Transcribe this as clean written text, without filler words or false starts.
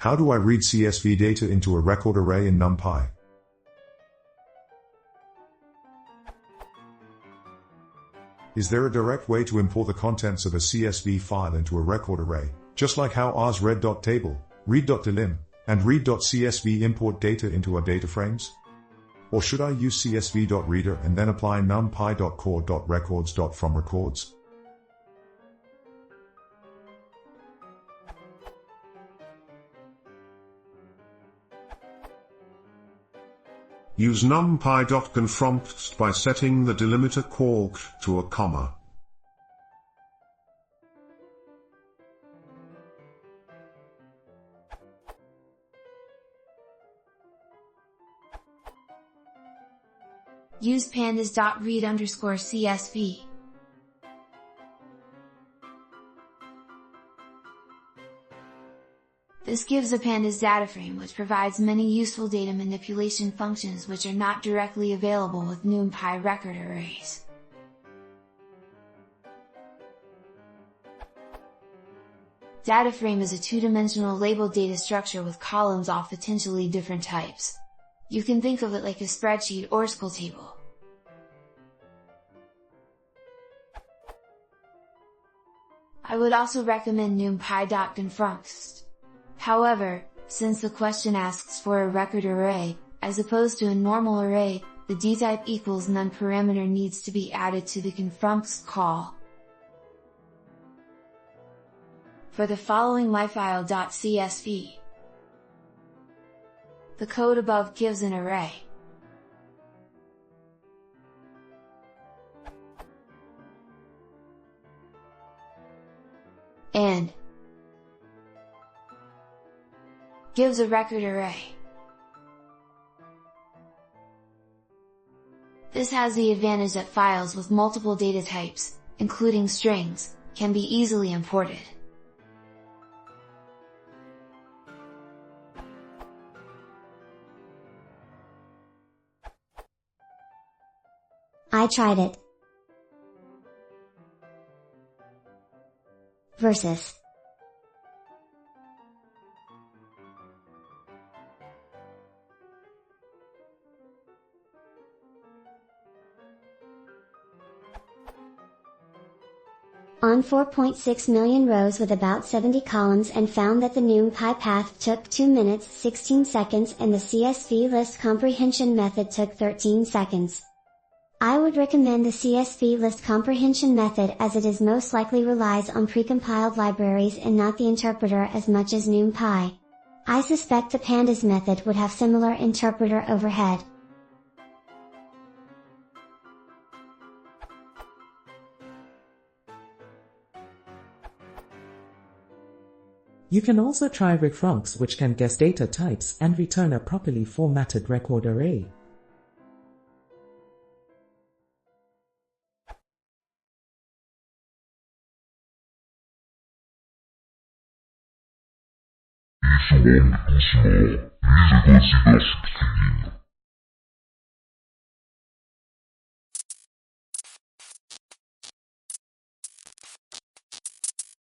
How do I read CSV data into a record array in NumPy? Is there a direct way to import the contents of a CSV file into a record array, just like how R's read.table, read.delim, and read.csv import data into our data frames? Or should I use csv.reader and then apply numpy.core.records.fromRecords? Use numpy.genfromtxt by setting the delimiter call to a comma. Use pandas.read_CSV. This gives a pandas data frame which provides many useful data manipulation functions which are not directly available with NumPy record arrays. Data frame is a two-dimensional labeled data structure with columns of potentially different types. You can think of it like a spreadsheet or SQL table. I would also recommend numpy.genfromtxt. However, since the question asks for a record array, as opposed to a normal array, the dtype equals none parameter needs to be added to the genfromtxt call. For the following myfile.csv, the code above gives an array. And gives a record array. This has the advantage that files with multiple data types, including strings, can be easily imported. I tried it. Versus. On 4.6 million rows with about 70 columns and found that the NumPy path took 2 minutes 16 seconds and the CSV list comprehension method took 13 seconds. I would recommend the CSV list comprehension method as it is most likely relies on precompiled libraries and not the interpreter as much as NumPy. I suspect the pandas method would have similar interpreter overhead. You can also try refrunx, which can guess data types and return a properly formatted record array. Если вам не смешно, или consider subscribing.